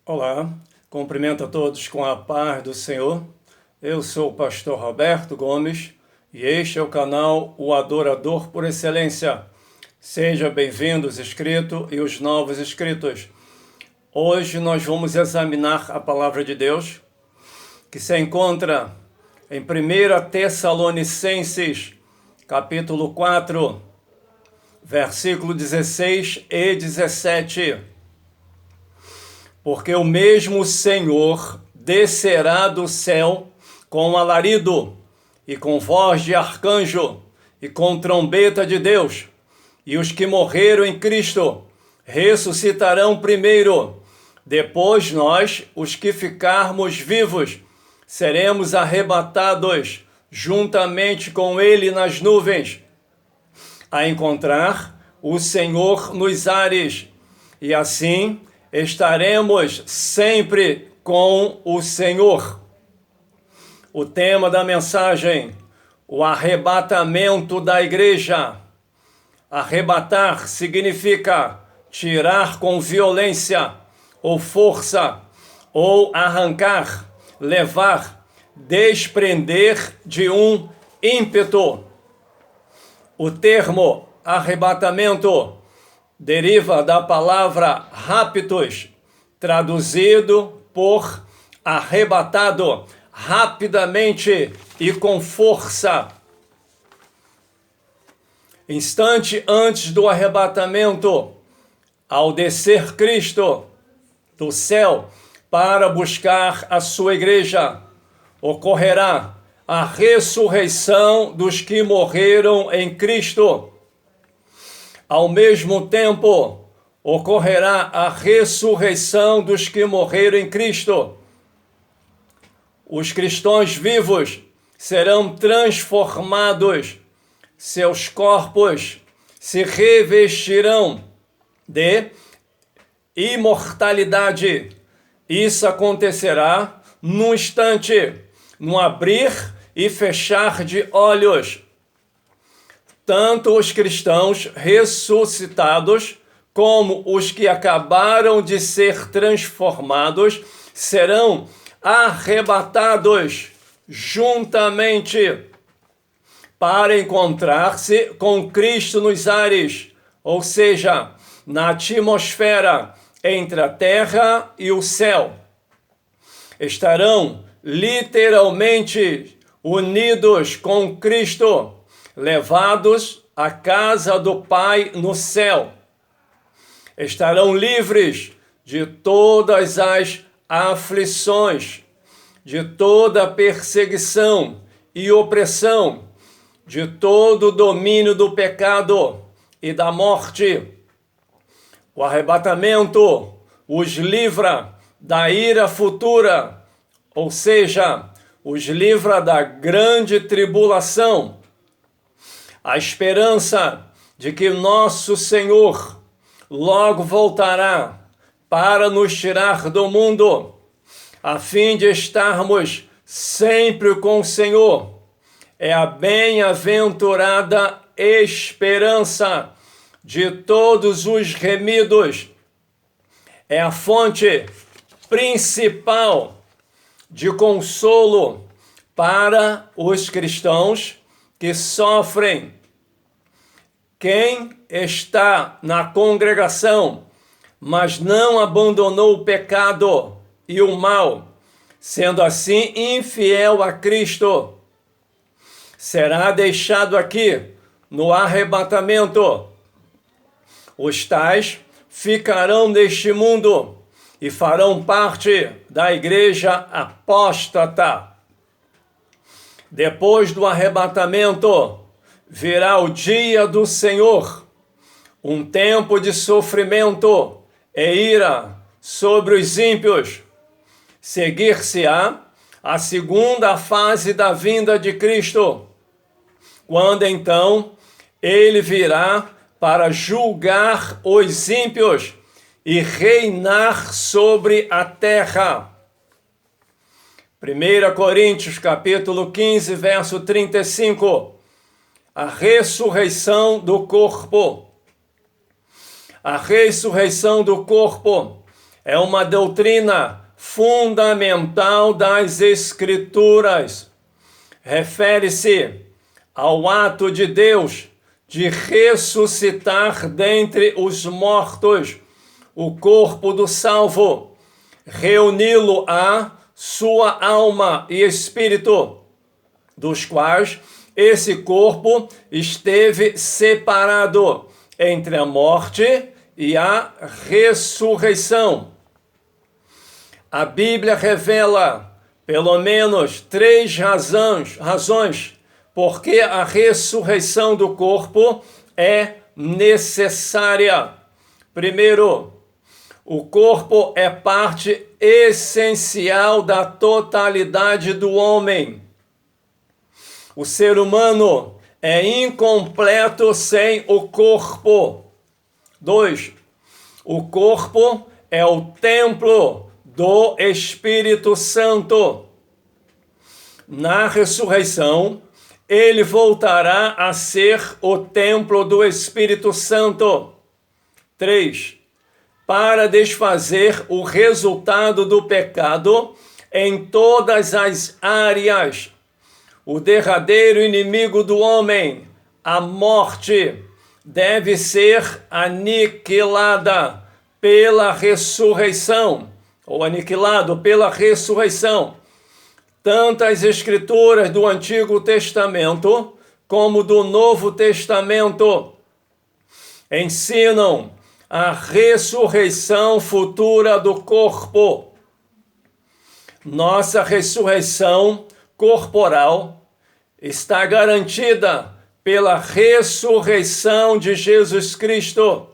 Olá, cumprimento a todos com a paz do Senhor. Eu sou o pastor Roberto Gomes e este é o canal O Adorador por Excelência. Seja bem-vindo os inscritos e os novos inscritos. Hoje nós vamos examinar a palavra de Deus, que se encontra em 1 Tessalonicenses, capítulo 4, versículo 16 e 17. Porque o mesmo Senhor descerá do céu com alarido, e com voz de arcanjo, e com trombeta de Deus, e os que morreram em Cristo ressuscitarão primeiro. Depois nós, os que ficarmos vivos, seremos arrebatados juntamente com ele nas nuvens, a encontrar o Senhor nos ares, e assim estaremos sempre com o Senhor. O tema da mensagem: o arrebatamento da igreja. Arrebatar significa tirar com violência ou força, ou arrancar, levar, desprender de um ímpeto. O termo arrebatamento deriva da palavra raptus, traduzido por arrebatado, rapidamente e com força. Instante antes do arrebatamento, ao descer Cristo do céu para buscar a sua igreja, ocorrerá a ressurreição dos que morreram em Cristo. Ao mesmo tempo, ocorrerá a ressurreição dos que morreram em Cristo. Os cristãos vivos serão transformados, seus corpos se revestirão de imortalidade. Isso acontecerá num instante, num abrir e fechar de olhos. Tanto os cristãos ressuscitados como os que acabaram de ser transformados serão arrebatados juntamente para encontrar-se com Cristo nos ares, ou seja, na atmosfera entre a terra e o céu. Estarão literalmente unidos com Cristo, levados à casa do Pai no céu. Estarão livres de todas as aflições, de toda perseguição e opressão, de todo o domínio do pecado e da morte. O arrebatamento os livra da ira futura, ou seja, os livra da grande tribulação. A esperança de que nosso Senhor logo voltará para nos tirar do mundo, a fim de estarmos sempre com o Senhor, é a bem-aventurada esperança de todos os remidos. É a fonte principal de consolo para os cristãos que sofrem. Quem está na congregação, mas não abandonou o pecado e o mal, sendo assim infiel a Cristo, será deixado aqui no arrebatamento. Os tais ficarão neste mundo e farão parte da igreja apóstata. Depois do arrebatamento, virá o dia do Senhor, um tempo de sofrimento e ira sobre os ímpios. Seguir-se-á a segunda fase da vinda de Cristo, quando então ele virá para julgar os ímpios e reinar sobre a terra. 1 Coríntios capítulo 15, verso 35. A ressurreição do corpo. A ressurreição do corpo é uma doutrina fundamental das Escrituras. Refere-se ao ato de Deus de ressuscitar dentre os mortos o corpo do salvo, reuni-lo a sua alma e espírito, dos quais esse corpo esteve separado entre a morte e a ressurreição. A Bíblia revela pelo menos 3 razões porque a ressurreição do corpo é necessária. Primeiro, o corpo é parte essencial da totalidade do homem. O ser humano é incompleto sem o corpo. 2. O corpo é o templo do Espírito Santo. Na ressurreição, ele voltará a ser o templo do Espírito Santo. 3. Para desfazer o resultado do pecado em todas as áreas, o derradeiro inimigo do homem, a morte, deve ser aniquilada pela ressurreição, ou aniquilado pela ressurreição. Tanto as Escrituras do Antigo Testamento como do Novo Testamento ensinam a ressurreição futura do corpo. Nossa ressurreição corporal está garantida pela ressurreição de Jesus Cristo.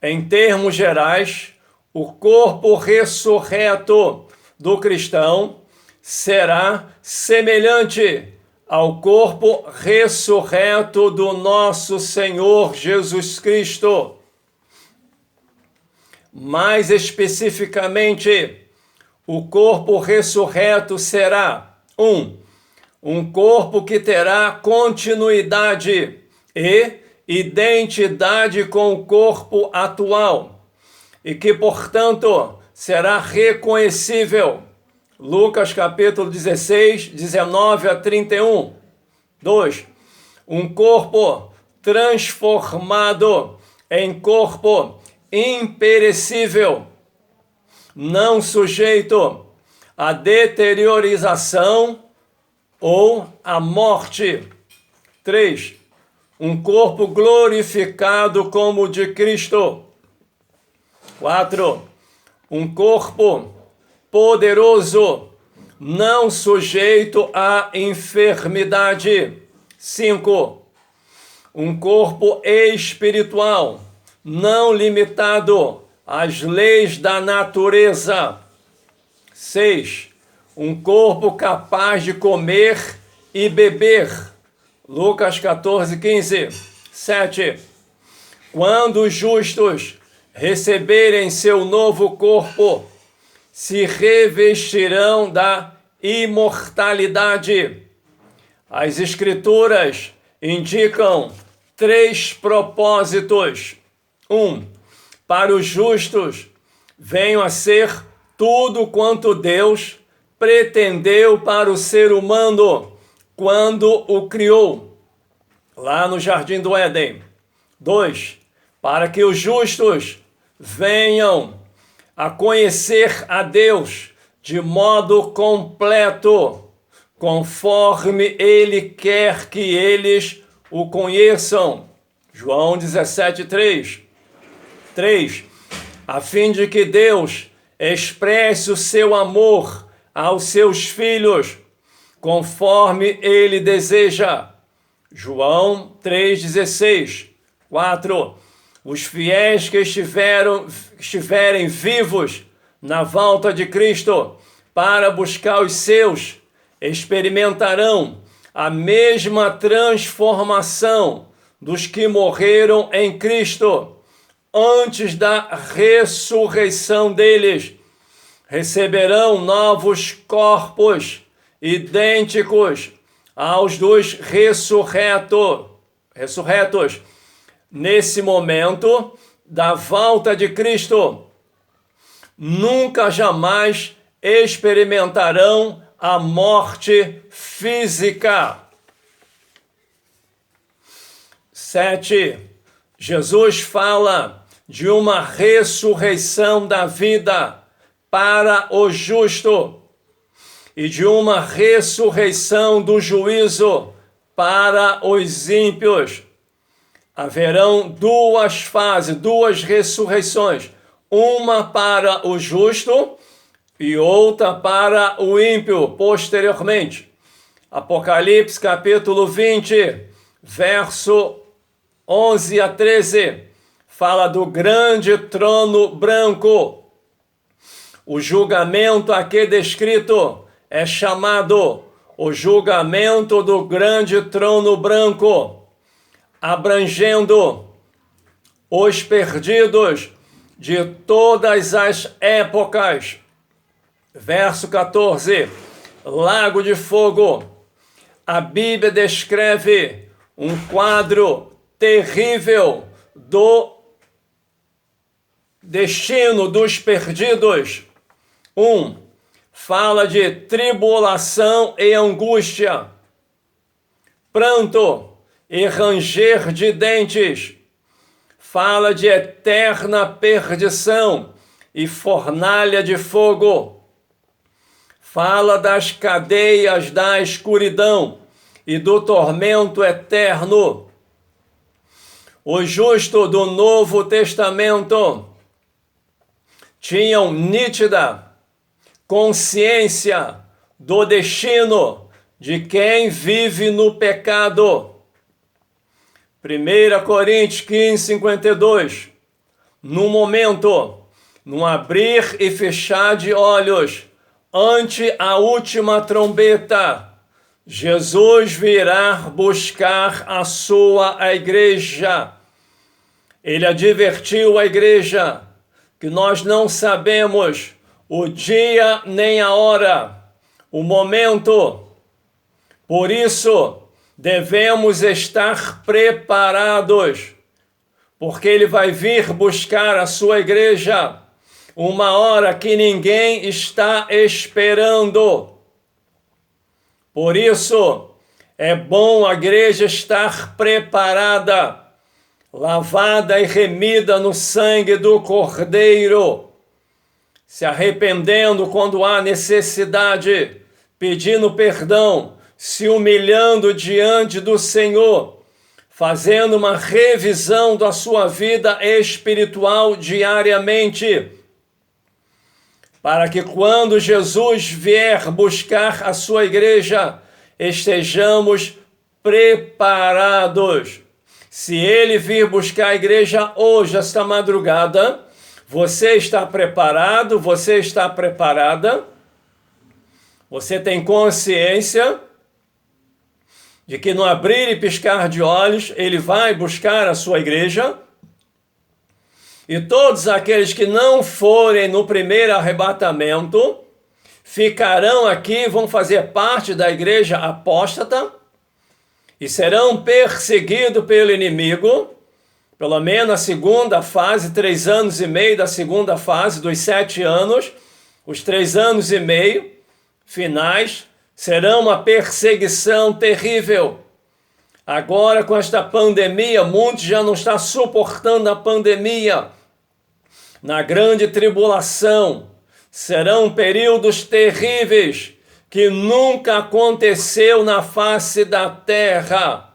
Em termos gerais, o corpo ressurreto do cristão será semelhante ao corpo ressurreto do nosso Senhor Jesus Cristo. Mais especificamente, o corpo ressurreto será um corpo que terá continuidade e identidade com o corpo atual e que, portanto, será reconhecível. Lucas capítulo 16, 19 a 31. 2. Um corpo transformado em corpo imperecível, não sujeito à deteriorização ou à morte. 3. Um corpo glorificado como o de Cristo. 4. Um corpo poderoso, não sujeito à enfermidade. 5. Um corpo espiritual, não limitado às leis da natureza. 6. Um corpo capaz de comer e beber. Lucas 14, 15. 7. Quando os justos receberem seu novo corpo, se revestirão da imortalidade. As Escrituras indicam 3 propósitos. 1. Para os justos, venham a ser tudo quanto Deus pretendeu para o ser humano quando o criou, lá no Jardim do Éden. 2. Para que os justos venham a conhecer a Deus de modo completo, conforme Ele quer que eles o conheçam. João 17, 3. 3. A fim de que Deus expresse o seu amor aos seus filhos, conforme Ele deseja. João 3,16. 4. Os fiéis que estiverem vivos na volta de Cristo para buscar os seus, experimentarão a mesma transformação dos que morreram em Cristo antes da ressurreição deles. Receberão novos corpos idênticos aos dos ressurretos. Nesse momento da volta de Cristo, nunca jamais experimentarão a morte física. 7. Jesus fala de uma ressurreição da vida para o justo e de uma ressurreição do juízo para os ímpios. Haverão duas fases, duas ressurreições, uma para o justo e outra para o ímpio, posteriormente. Apocalipse capítulo 20, verso 11 a 13, fala do grande trono branco. O julgamento aqui descrito é chamado o julgamento do grande trono branco, abrangendo os perdidos de todas as épocas. Verso 14, lago de fogo. A Bíblia descreve um quadro terrível do destino dos perdidos. Fala de tribulação e angústia, pranto e ranger de dentes. Fala de eterna perdição e fornalha de fogo. Fala das cadeias da escuridão e do tormento eterno. Os justos do Novo Testamento tinham nítida consciência do destino de quem vive no pecado. 1 Coríntios 15, 52. No momento, num abrir e fechar de olhos, ante a última trombeta, Jesus virá buscar a sua igreja. Ele advertiu a igreja que nós não sabemos o dia nem a hora, o momento. Por isso, devemos estar preparados, porque ele vai vir buscar a sua igreja uma hora que ninguém está esperando. Por isso, é bom a igreja estar preparada, lavada e remida no sangue do Cordeiro, se arrependendo quando há necessidade, pedindo perdão, se humilhando diante do Senhor, fazendo uma revisão da sua vida espiritual diariamente, para que quando Jesus vier buscar a sua igreja, estejamos preparados. Se ele vir buscar a igreja hoje, esta madrugada, você está preparado? Você está preparada? Você tem consciência de que no abrir e piscar de olhos, ele vai buscar a sua igreja? E todos aqueles que não forem no primeiro arrebatamento, ficarão aqui, vão fazer parte da igreja apóstata e serão perseguidos pelo inimigo, pelo menos a segunda fase, 3 anos e meio da segunda fase, dos 7 anos, os 3 anos e meio finais, serão uma perseguição terrível. Agora, com esta pandemia, muitos já não estão suportando a pandemia. Na grande tribulação, serão períodos terríveis que nunca aconteceu na face da terra.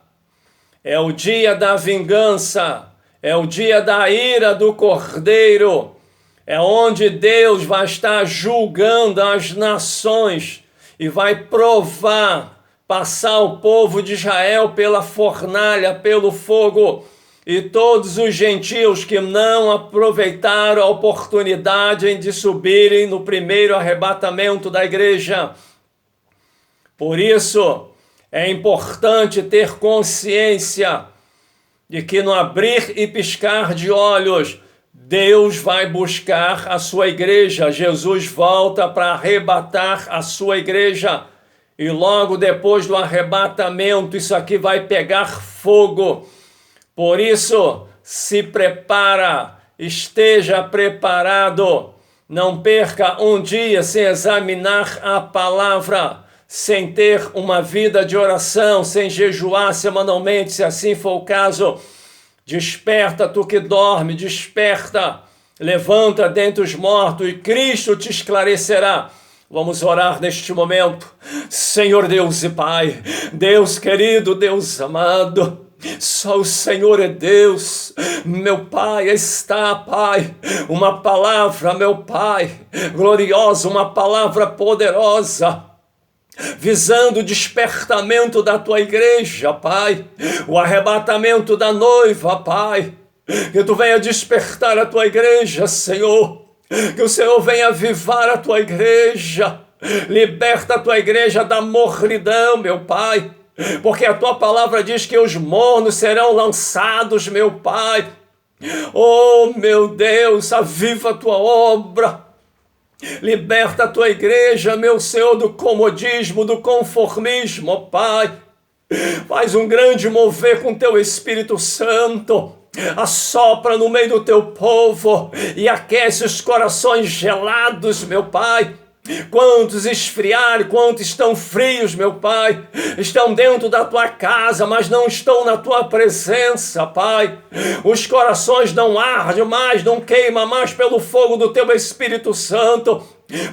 É o dia da vingança, é o dia da ira do Cordeiro, é onde Deus vai estar julgando as nações e vai provar, passar o povo de Israel pela fornalha, pelo fogo, e todos os gentios que não aproveitaram a oportunidade de subirem no primeiro arrebatamento da igreja. Por isso, é importante ter consciência de que no abrir e piscar de olhos, Deus vai buscar a sua igreja. Jesus volta para arrebatar a sua igreja. E logo depois do arrebatamento, isso aqui vai pegar fogo. Por isso, se prepara, esteja preparado, Não perca um dia sem examinar a palavra, sem ter uma vida de oração, sem jejuar semanalmente, se assim for o caso. Desperta, tu que dorme, desperta, levanta dentre os mortos e Cristo te esclarecerá. Vamos orar neste momento. Senhor Deus e Pai, Deus querido, Deus amado, só o Senhor é Deus. Meu Pai, está, Pai, uma palavra, meu Pai, gloriosa, uma palavra poderosa, visando o despertamento da tua igreja, Pai, o arrebatamento da noiva, Pai, que tu venha despertar a tua igreja, Senhor, que o Senhor venha avivar a tua igreja, liberta a tua igreja da mornidão, meu Pai, porque a tua palavra diz que os mornos serão lançados, meu Pai. Oh, meu Deus, aviva a tua obra, liberta a tua igreja, meu Senhor, do comodismo, do conformismo, oh, Pai. Faz um grande mover com teu Espírito Santo, assopra no meio do teu povo e aquece os corações gelados, meu Pai. Quantos esfriaram, quantos estão frios, meu Pai, estão dentro da tua casa, mas não estão na tua presença, Pai. Os corações não ardem mais, não queimam mais pelo fogo do teu Espírito Santo,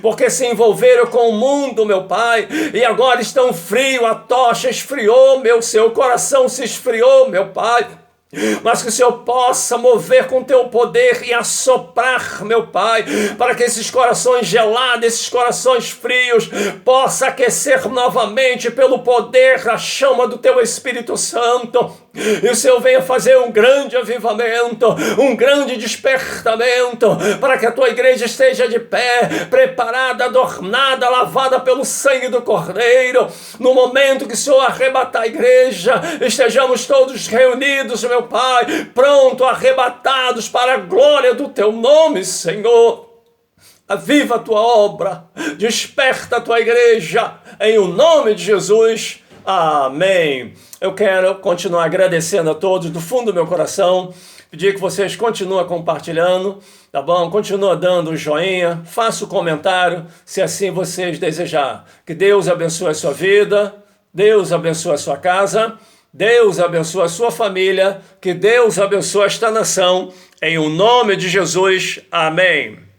porque se envolveram com o mundo, meu Pai, e agora estão frios, a tocha esfriou, meu Senhor, o coração se esfriou, meu Pai. Mas que o Senhor possa mover com teu poder e assoprar, meu Pai, para que esses corações gelados, esses corações frios, possa aquecer novamente pelo poder, a chama do teu Espírito Santo. E o Senhor venha fazer um grande avivamento, um grande despertamento, para que a tua igreja esteja de pé, preparada, adornada, lavada pelo sangue do Cordeiro. No momento que o Senhor arrebatar a igreja, estejamos todos reunidos, meu Pai, pronto, arrebatados para a glória do teu nome, Senhor. Aviva a tua obra, desperta a tua igreja, em o nome de Jesus. Amém. Eu quero continuar agradecendo a todos do fundo do meu coração, pedir que vocês continuem compartilhando, tá bom? Continua dando o joinha, faça o comentário, se assim vocês desejar. Que Deus abençoe a sua vida, Deus abençoe a sua casa, Deus abençoe a sua família, que Deus abençoe esta nação, em o nome de Jesus. Amém.